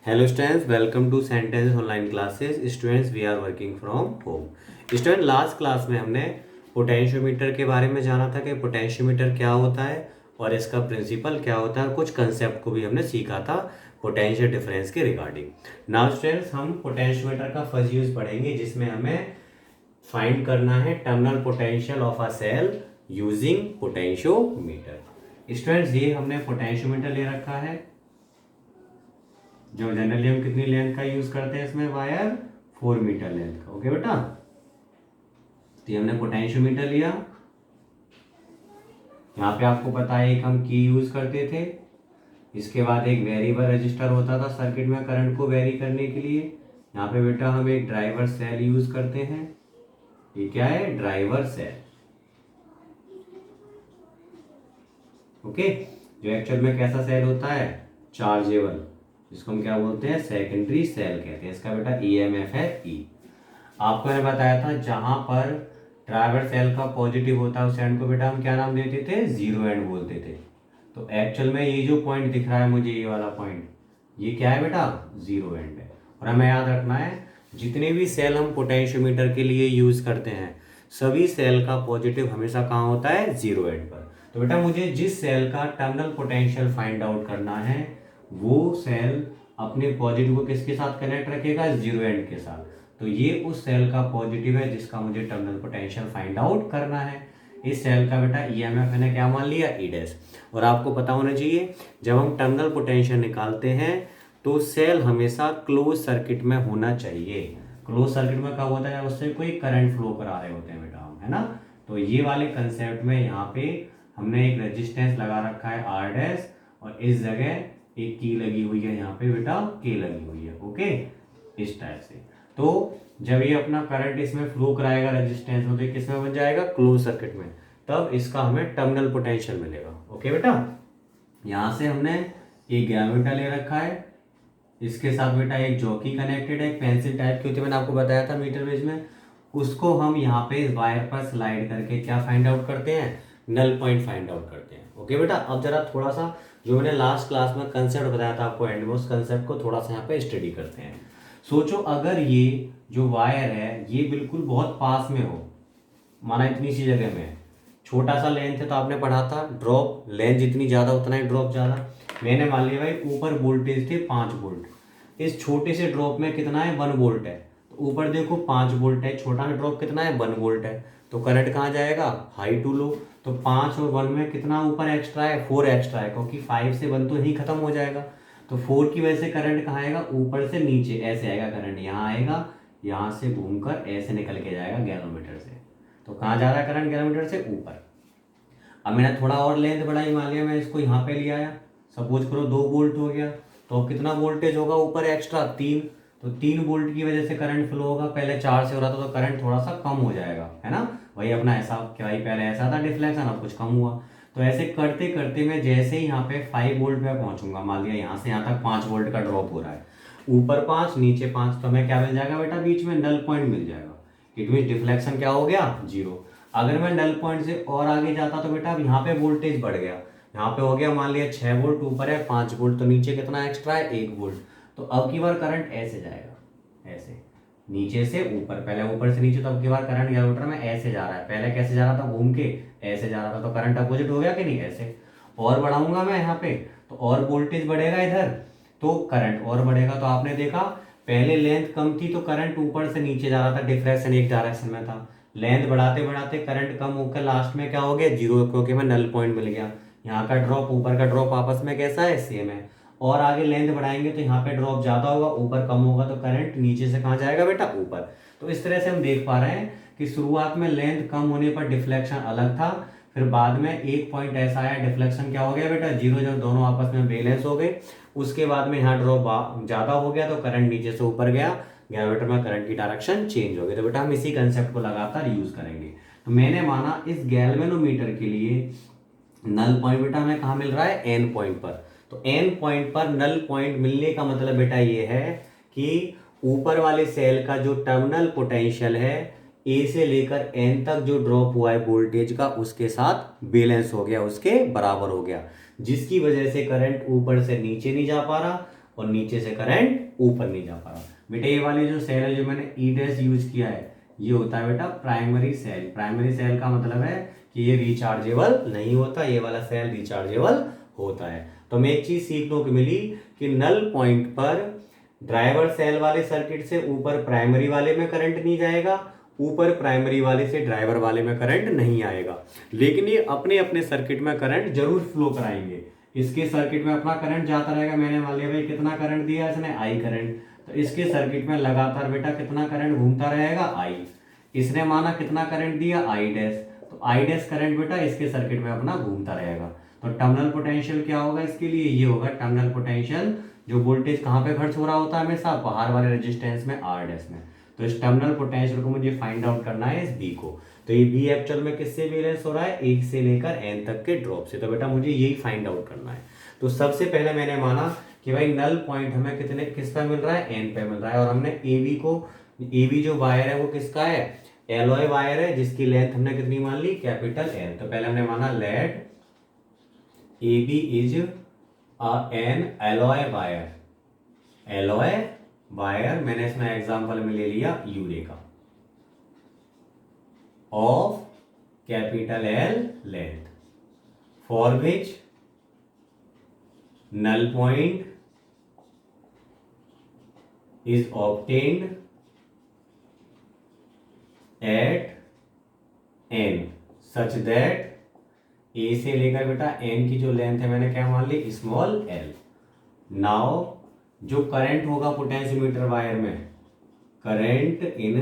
Hello students, welcome to sentence online classes. Students, we are working from home. Student, last class में हमने potentiometer के बारे में जाना था कि पोटेंशियोमीटर क्या होता है और इसका प्रिंसिपल क्या होता है। कुछ कंसेप्ट को भी हमने सीखा था पोटेंशियल डिफरेंस के रिगार्डिंग। नाउ स्टूडेंट्स, हम पोटेंशियोमीटर का फर्स्ट यूज पढ़ेंगे जिसमें हमें फाइंड करना है terminal potential of a cell using potentiometer. Students, ये हमने पोटेंशियोमीटर ले रखा है जो जनरली हम कितनी लेंथ का यूज करते हैं इसमें, वायर 4 मीटर लेंथ का। ओके बेटा, तो ये हमने पोटेंशियोमीटर लिया। यहाँ पे आपको पता है एक हम की यूज करते थे, इसके बाद एक वेरिएबल रजिस्टर होता था सर्किट में करंट को वेरी करने के लिए। यहाँ पे बेटा हम एक ड्राइवर सेल यूज करते हैं। ये क्या है? Driver cell. ओके, जो एक्चुअल में कैसा सेल होता है? चार्जेबल, जिसको हम क्या बोलते हैं? सेकेंडरी सेल कहते हैं। इसका बेटा ईएमएफ है ई। आपको मैंने बताया था जहां पर ड्राइवर सेल का पॉजिटिव होता है उस एंड को बेटा हम क्या नाम देते थे? जीरो एंड बोलते थे। तो एक्चुअल में ये जो पॉइंट दिख रहा है मुझे, ये वाला पॉइंट, ये क्या है बेटा? जीरो एंड है। और हमें याद रखना है जितने भी सेल हम पोटेंशियोमीटर के लिए यूज करते हैं सभी सेल का पॉजिटिव हमेशा कहाँ होता है? जीरो एंड पर। तो बेटा मुझे जिस सेल का टर्मिनल पोटेंशियल फाइंड आउट करना है वो सेल अपने पॉजिटिव को किसके साथ कनेक्ट रखेगा? जीरो एंड के साथ। तो ये उस सेल का पॉजिटिव है जिसका मुझे टर्मिनल पोटेंशियल फाइंड आउट करना है। इस सेल का बेटा ईएमएफ मैंने क्या मान लिया? ई डैश। और आपको पता होना चाहिए जब हम टर्मिनल पोटेंशियल निकालते हैं तो सेल हमेशा क्लोज सर्किट में होना चाहिए। क्लोज सर्किट में कब होता है? जब उससे कोई करंट फ्लो करा रहे होते हैं बेटा हम, है ना। तो ये वाले कंसेप्ट में यहाँ पे हमने एक रेजिस्टेंस लगा रखा है आर डैश, और इस जगह एक की लगी हुई है यहाँ पे बेटा के लगी हुई है। ओके, इस टाइप से। तो जब ये अपना करंट इसमें फ्लो कराएगा रेजिस्टेंस में, तो ये किसमें बन जाएगा? क्लोज सर्किट में। तब इसका हमें टर्मिनल पोटेंशियल मिलेगा। ओके बेटा, यहाँ से हमने एक गैमीटर ले रखा है, इसके साथ बेटा एक जॉकी कनेक्टेड है, एक पेंसिल टाइप की होती है, मैंने आपको बताया था मीटर बेस में। उसको हम यहाँ पे इस वायर पर स्लाइड करके क्या फाइंड आउट करते हैं? नल पॉइंट फाइंड आउट करते हैं। ओके बेटा, अब जरा थोड़ा सा जो मैंने लास्ट क्लास में कंसेप्ट बताया था आपको एंड में, उस कंसेप्ट को थोड़ा सा यहाँ पे स्टडी करते हैं। सोचो अगर ये जो वायर है ये बिल्कुल बहुत पास में हो, माना इतनी सी जगह में, छोटा सा लेंथ है तो आपने पढ़ा था ड्रॉप लेंथ जितनी ज़्यादा उतना ही ड्रॉप ज़्यादा। मैंने मान लिया भाई ऊपर वोल्टेज थे 5 वोल्ट, इस छोटे से ड्रॉप में कितना है? 1 वोल्ट है। तो ऊपर देखो 5 वोल्ट है, छोटा सा ड्रॉप कितना है? 1 वोल्ट है। तो करंट कहाँ जाएगा? High to low. तो 5 और 1 में कितना ऊपर एक्स्ट्रा है? 4 एक्स्ट्रा है, क्योंकि 5 से 1 तो यही खत्म हो जाएगा। तो 4 की वजह से करंट कहाँ आएगा? ऊपर से नीचे ऐसे आएगा करंट, यहाँ आएगा, यहाँ से घूमकर ऐसे निकल के जाएगा गैलोमीटर से। तो कहाँ जा रहा है करंट? गैलोमीटर से ऊपर। अब मैंने थोड़ा और लेंथ बढ़ाई, मान लिया मैं इसको यहाँ पे ले आया, सपोज करो 2 वोल्ट हो गया। तो अब कितना वोल्टेज होगा ऊपर एक्स्ट्रा? 3। तो 3 वोल्ट की वजह से करंट फ्लो होगा। पहले 4 से हो रहा था तो करंट थोड़ा सा कम हो जाएगा, है ना। वही अपना ऐसा क्या, भाई पहले ऐसा था डिफ्लेक्शन, अब कुछ कम हुआ। तो ऐसे करते करते मैं जैसे ही यहाँ पे 5 वोल्ट पे पहुंचूंगा, मान लिया यहाँ से यहाँ तक 5 वोल्ट का ड्रॉप हो रहा है, ऊपर 5 नीचे 5, तो हमें क्या मिल जाएगा बेटा? बीच में नल पॉइंट मिल जाएगा। इट मीन डिफ्लेक्शन क्या हो गया? 0। अगर मैं नल पॉइंट से और आगे जाता तो बेटा अब यहाँ पे वोल्टेज बढ़ गया, यहाँ पे हो गया मान लिया 6 वोल्ट, ऊपर है 5 वोल्ट, तो नीचे कितना एक्स्ट्रा है? 1 वोल्ट। तो अब की बार करंट ऐसे जाएगा, ऐसे नीचे से ऊपर, पहले ऊपर से नीचे, तो अब की बार करंट गैलोमीटर में ऐसे जा रहा है। पहले कैसे जा रहा था? घूम के ऐसे जा रहा था, तो करंट अपोजिट हो गया कि नहीं? ऐसे। और बढ़ाऊंगा मैं यहाँ पे तो और वोल्टेज बढ़ेगा इधर, तो करंट और बढ़ेगा। तो आपने देखा पहले लेंथ कम थी तो करंट ऊपर से नीचे जा रहा था, डिफ्लेक्शन एक डायरेक्शन में था। लेंथ बढ़ाते बढ़ाते करंट कम होकर लास्ट में क्या हो गया? 0, क्योंकि मैं नल पॉइंट मिल गया। यहाँ का ड्रॉप ऊपर का ड्रॉप आपस में कैसा है? सेम है। और आगे लेंथ बढ़ाएंगे तो यहाँ पे ड्रॉप ज्यादा होगा, ऊपर कम होगा, तो करंट नीचे से कहाँ जाएगा बेटा? ऊपर। तो इस तरह से हम देख पा रहे हैं कि शुरुआत में लेंथ कम होने पर डिफ्लेक्शन अलग था, फिर बाद में एक पॉइंट ऐसा आया डिफ्लेक्शन क्या हो गया बेटा? 0, जब दोनों आपस में बैलेंस हो गए। उसके बाद में यहाँ ड्रॉप ज्यादा हो गया तो करंट नीचे से ऊपर गया, गैलोमीटर में करंट की डायरेक्शन चेंज हो गई। तो बेटा हम इसी कंसेप्ट को लगातार यूज करेंगे। तो मैंने माना इस गैल्वेनोमीटर के लिए नल पॉइंट बेटा हमें कहाँ मिल रहा है? एन पॉइंट पर। तो एन पॉइंट पर नल पॉइंट मिलने का मतलब बेटा ये है कि ऊपर वाले सेल का जो टर्मिनल पोटेंशियल है ए से लेकर एन तक जो ड्रॉप हुआ है वोल्टेज का, उसके साथ बैलेंस हो गया, उसके बराबर हो गया, जिसकी वजह से करंट ऊपर से नीचे नहीं जा पा रहा और नीचे से करंट ऊपर नहीं जा पा रहा। बेटा ये वाली जो सेल है जो मैंने ई डैश यूज किया है ये होता है बेटा प्राइमरी सेल। प्राइमरी सेल का मतलब है कि ये रिचार्जेबल नहीं होता, ये वाला सेल रिचार्जेबल होता है। तो हमें एक चीज सीखने को मिली कि नल पॉइंट पर ड्राइवर सेल वाले सर्किट से ऊपर प्राइमरी वाले में करंट नहीं जाएगा, ऊपर प्राइमरी वाले से ड्राइवर वाले में करंट नहीं आएगा, लेकिन ये अपने अपने सर्किट में करंट जरूर फ्लो कराएंगे। इसके सर्किट में अपना करंट जाता रहेगा, मैंने मान लिया भाई कितना करंट दिया इसने आई करंट, तो इसके सर्किट में लगातार बेटा कितना करंट घूमता रहेगा आई। इसने माना कितना करंट दिया आई डैश, तो आई डैश करंट बेटा इसके सर्किट में अपना घूमता रहेगा। तो टर्मिनल पोटेंशियल क्या होगा इसके लिए, ये होगा टर्मिनल पोटेंशियल जो वोल्टेज कहाँ पे खर्च हो रहा होता है हमेशा बाहर वाले रेजिस्टेंस में आर डैश में। तो इस टर्मिनल पोटेंशियल को मुझे फाइंड आउट करना है इस बी को। तो ये बी एक्चुअल में किससे बैलेंस हो रहा है, 1 से लेकर n तक के ड्रॉप से। तो बेटा मुझे यही फाइंड आउट करना है। तो सबसे पहले मैंने माना कि भाई नल पॉइंट हमें कितने किस पे मिल रहा है, n पे मिल रहा है, और हमने AB जो वायर है वो किसका है, एलॉय वायर है, जिसकी लेंथ हमने कितनी मान ली, कैपिटल N। तो पहले हमने माना let AB is an alloy wire. Alloy wire मैंने इसमें एग्जांपल में ले लिया यूरेका of capital L length for which null point is obtained at n such that a से लेकर बेटा n की जो लेंथ है मैंने क्या मान ली, स्मॉल l। नाउ जो करंट होगा पोटेंशियोमीटर वायर में, करंट इन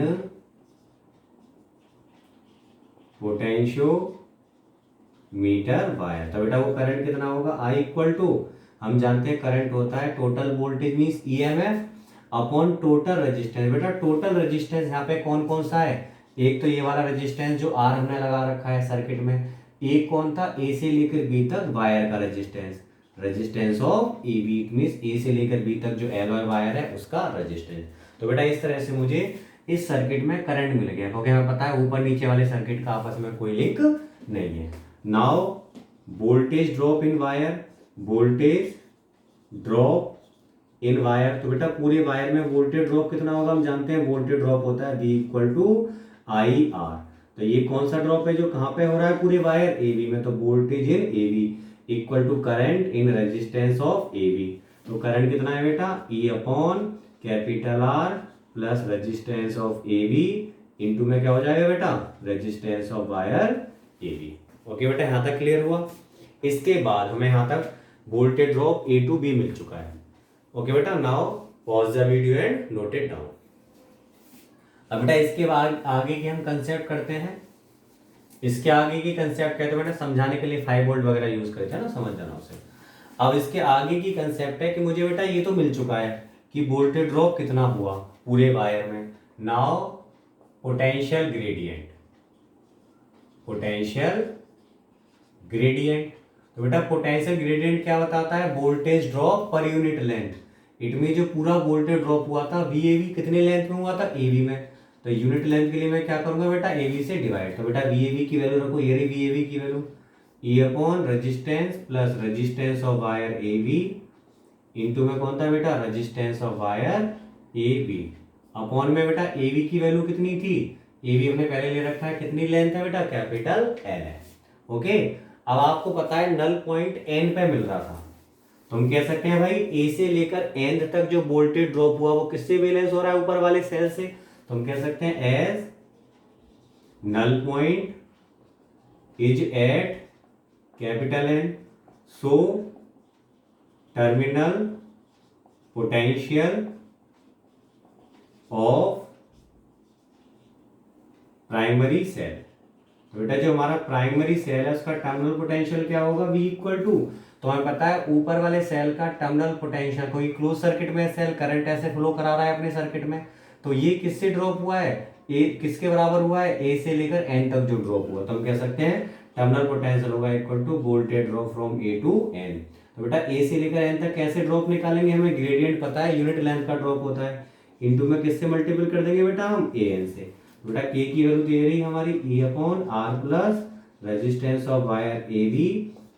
पोटेंशियोमीटर वायर, तो बेटा वो करंट कितना होगा, I इक्वल टू, हम जानते हैं करंट होता है total voltage means EMF upon total resistance. बेटा टोटल रेजिस्टेंस यहाँ पे कौन कौन सा है, एक तो ये वाला रेजिस्टेंस जो आर हमने लगा रखा है सर्किट में, एक कौन था, ए से लेकर बी तक वायर का resistance, resistance of A B means A से लेकर बी तक जो एलॉय वायर है उसका रेजिस्टेंस। तो बेटा इस तरह से मुझे इस सर्किट में करंट मिल गया, क्योंकि हमें पता है ऊपर नीचे वाले सर्किट का आपस में कोई लिंक नहीं है। Now voltage drop in wire, voltage drop in wire, तो बेटा पूरे वायर में वोल्टेज ड्रॉप कितना होगा, हम जानते हैं वोल्टेज ड्रॉप होता है V equal to I R. तो ये कौन सा ड्रॉप है जो कहाँ पे हो रहा है, पूरे वायर ए बी में, तो voltage in A B equal to current in resistance of A B. तो करंट कितना है बेटा, E upon capital R plus resistance of A B into में क्या हो जाएगा बेटा, resistance of wire A B. Okay बेटा यहाँ तक क्लियर हुआ। इसके बाद हमें यहाँ तक voltage drop A to B मिल चुका है। ओके बेटा, now pause the video and note it down. अब बेटा इसके बाद आगे की हम कंसेप्ट करते हैं। इसके आगे की कंसेप्ट कहते हैं बेटा, समझाने के लिए 5 वोल्ट वगैरह यूज करते हैं ना, समझ जाना उसे। अब इसके आगे की कंसेप्ट है कि मुझे बेटा ये तो मिल चुका है कि वोल्टेज ड्रॉप कितना हुआ पूरे वायर में। Now potential gradient, potential gradient, तो बेटा पोटेंशियल ग्रेडियंट क्या बताता है, voltage drop per unit length. It mean जो पूरा वोल्टेज ड्रॉप हुआ था VAB कितने लेंथ में हुआ था, AB में, तो यूनिट लेंथ के लिए मैं क्या करूंगा बेटा, AB से डिवाइड। तो बेटा VAB की वैल्यू रखो, ये रही VAB की value, E upon resistance plus resistance of wire AB into में कौन था बेटा, resistance of wire AB upon में बेटा AB की वैल्यू कितनी थी, AB हमने पहले ले रखा है, कितनी लेंथ है बेटा, कैपिटल L है। ओके, अब आपको पता है नल पॉइंट N पे मिल रहा था, तो हम कह सकते हैं भाई A से लेकर N तक जो वोल्टेज ड्रॉप हुआ वो किससे बैलेंस हो रहा है, ऊपर वाले सेल से। तो हम कह सकते हैं as null point is at capital N, so terminal potential of primary cell. तो बेटा जो हमारा प्राइमरी सेल है उसका टर्मिनल पोटेंशियल क्या होगा, V इक्वल टू, तो हमें पता है ऊपर वाले सेल का टर्मिनल पोटेंशियल, कोई क्लोज सर्किट में सेल करंट ऐसे फ्लो करा रहा है अपने सर्किट में, तो ये किससे ड्रॉप हुआ है, ए किसके बराबर हुआ है, A से लेकर N तक जो ड्रॉप हुआ, तो हम कह सकते हैं टर्मिनल पोटेंशियल होगा equal to voltage drop from A to N। तो बेटा A से लेकर N तक कैसे ड्रॉप निकालेंगे, हमें ग्रेडियंट पता है, यूनिट लेंथ का ड्रॉप होता है, इंटू में किससे मल्टीपल कर देंगे बेटा हम, AN से। बेटा K की वैल्यू दे रही हमारी E upon R plus resistance of wire AB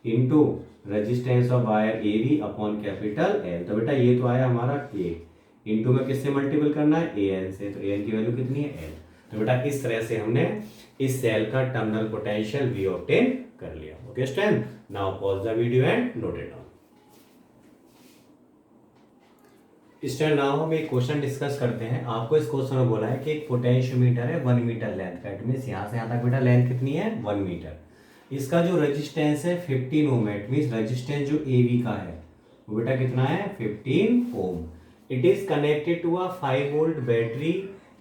into resistance of wire A V upon capital L. तो बेटा ये तो आया हमारा के, इंटू में किससे मल्टीपल करना है, ए एन से, तो ए एन की वैल्यू कितनी है, एल। तो बेटा इस तरह से हमने इस सेल का टर्मिनल पोटेंशियल वी ऑब्टेन कर लिया। Okay student, now pause the video and note it down. Student now हम एक क्वेश्चन डिस्कस करते हैं। आपको इस क्वेश्चन में बोला है कि एक पोटेंशियोमीटर है 1 मीटर लेंथ का, इट मींस यहाँ से यहाँ तक बेटा लेंथ कितनी है, 1 मीटर। इसका जो रेजिस्टेंस है 15 ओम है, इट मींस रेजिस्टेंस जो ए वी का है वो बेटा कितना है, 15 ohm. It is connected to a 5 volt battery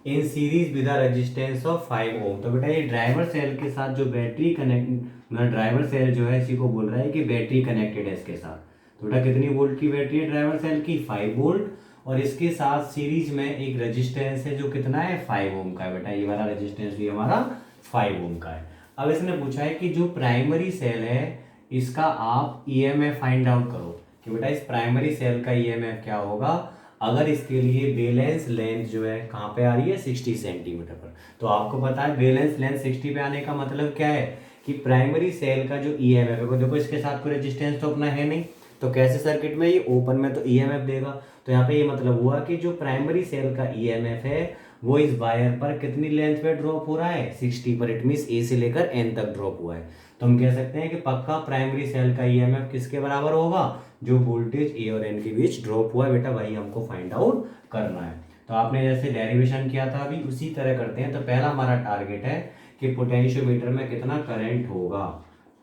in series with a resistance of 5 ohm. तो बेटा ये ड्राइवर सेल के साथ जो बैटरी कनेक्ट, मतलब ड्राइवर सेल जो है इसी को बोल रहा है कि बैटरी कनेक्टेड है इसके साथ। तो बेटा कितनी वोल्ट की बैटरी है ड्राइवर सेल की, 5 वोल्ट, और इसके साथ सीरीज में एक रेजिस्टेंस है जो कितना है, 5 ओम का है। बेटा ये वाला रेजिस्टेंस भी हमारा 5 ओम का है। अब इसने पूछा है कि जो प्राइमरी सेल है इसका आप ईएमएफ फाइंड आउट करो कि बेटा इस प्राइमरी सेल का ईएमएफ क्या होगा अगर इसके लिए बैलेंस लेंथ जो है कहाँ पे आ रही है, 60 सेंटीमीटर पर। तो आपको पता है बैलेंस लेंथ 60 पे आने का मतलब क्या है कि प्राइमरी सेल का जो ईएमएफ है, देखो इसके साथ कोई रेजिस्टेंस तो अपना है नहीं, तो कैसे सर्किट में ये ओपन में तो ईएमएफ देगा। तो यहाँ पे ये मतलब हुआ कि जो प्राइमरी सेल का ईएमएफ है वो इस वायर पर कितनी लेंथ पे ड्रॉप हो रहा है, 60 पर, इट मींस ए से लेकर एन तक ड्रॉप हुआ है। तो हम कह सकते हैं कि पक्का प्राइमरी सेल का ईएमएफ किसके बराबर होगा, जो वोल्टेज ए और एन के बीच ड्रॉप हुआ है, बेटा वही हमको फाइंड आउट करना है। तो आपने जैसे डेरिवेशन किया था अभी उसी तरह करते हैं। तो पहला हमारा टारगेट है कि पोटेंशियोमीटर में कितना करंट होगा,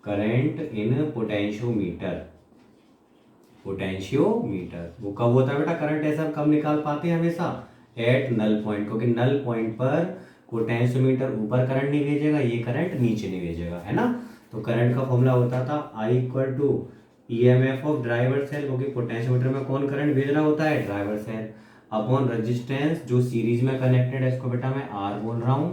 करंट इन पोटेंशियोमीटर। पोटेंशियोमीटर वो कब होता है बेटा, करंट ऐसा कब निकाल पाते हैं, हमेशा एट नल पॉइंट, क्योंकि नल पॉइंट पर पोटेंशियोमीटर ऊपर करंट नहीं भेजेगा, ये करंट नीचे नहीं भेजेगा, है ना। तो करंट का फॉर्मूला होता था I equal to EMF of driver cell, क्योंकि पोटेंशियोमीटर में कौन करंट भेज रहा होता है, ड्राइवर सेल, अपॉन रेजिस्टेंस जो सीरीज में कनेक्टेड है, इसको बेटा मैं आर बोल रहा हूँ,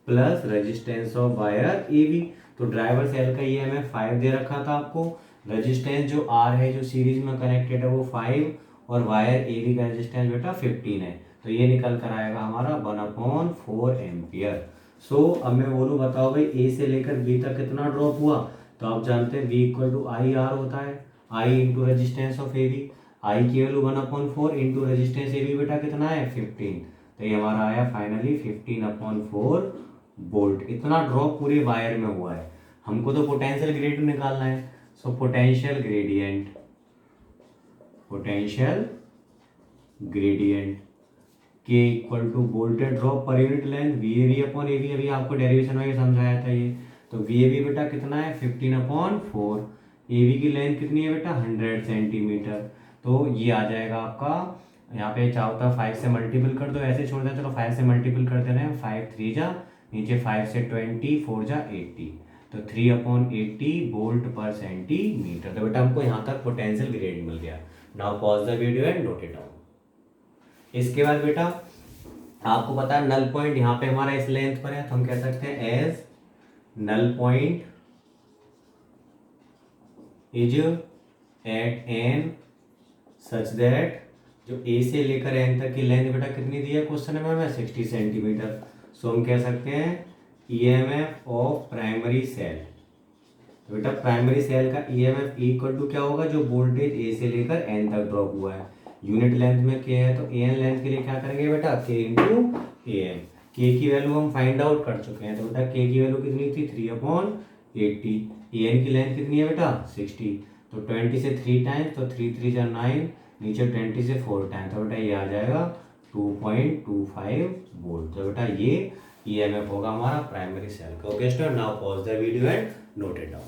plus resistance of wire A B. तो ड्राइवर सेल का ईएमएफ 5 दे रखा था आपको, रेजिस्टेंस जो आर है जो सीरीज में कनेक्टेड है वो 5, और वायर ए वी का रेजिस्टेंस बेटा 15 है। तो ये निकल कर आएगा हमारा 1/4 एम्पियर। सो अब मैं बोलूँ, बताओ भाई ए से लेकर बी तक कितना ड्रॉप हुआ। तो आप जानते हैं B equal to I R होता है, I into resistance of A V, I की value 1/4 into resistance A V बेटा कितना है, 15। तो ये हमारा आया फाइनली 15/4 वोल्ट। इतना ड्रॉप पूरे वायर में हुआ है। हमको तो पोटेंशियल ग्रेडियंट निकालना है। So potential gradient, potential gradient के equal to voltage drop per unit length V A V upon A V. अभी आपको डेरिवेशन में समझाया था ये। तो वी ए वी बेटा कितना है, 15/4, ए वी की लेंथ कितनी है बेटा, 100 सेंटीमीटर। तो ये आ जाएगा आपका, यहाँ पे चाहो तो 5 से मल्टीपल कर दो, ऐसे छोड़ दें, चलो 5 से मल्टीपल कर दे रहे हैं, 5 3 जा, नीचे 5 से 20, 4 जा 80, तो 3/80 वोल्ट पर सेंटीमीटर। तो बेटा हमको यहाँ तक पोटेंशियल ग्रेडियंट मिल गया। Now pause the video and note it down. इसके बाद बेटा आपको पता है नल पॉइंट यहाँ पे हमारा इस लेंथ पर है, तो हम कह सकते हैं as null point is at N such that, जो ए से लेकर एन तक की लेंथ बेटा कितनी दी है क्वेश्चन में हमें, 60 सेंटीमीटर। सो हम कह सकते हैं ईएमएफ ऑफ प्राइमरी सेल। तो बेटा प्राइमरी सेल का ईएमएफ इक्वल टू क्या होगा, जो वोल्टेज ए से लेकर एन तक ड्रॉप हुआ है, यूनिट लेंथ में के है, तो ए एन लेंथ के लिए क्या करेंगे बेटा, के इंटू ए एन। के की वैल्यू हम फाइंड आउट कर चुके हैं। तो बेटा के की वैल्यू कितनी थी, 3/80। ए एन की लेंथ कितनी है बेटा, 60। तो 20 से 3 टाइम्स, तो 3 3 जा 9, नीचे 20 से 4 टाइम्स, तो बेटा ये आ जाएगा 2.25 वोल्ट। तो बेटा ये ईएमएफ होगा हमारा प्राइमरी सेल का। Okay student, now pause the video and note it down.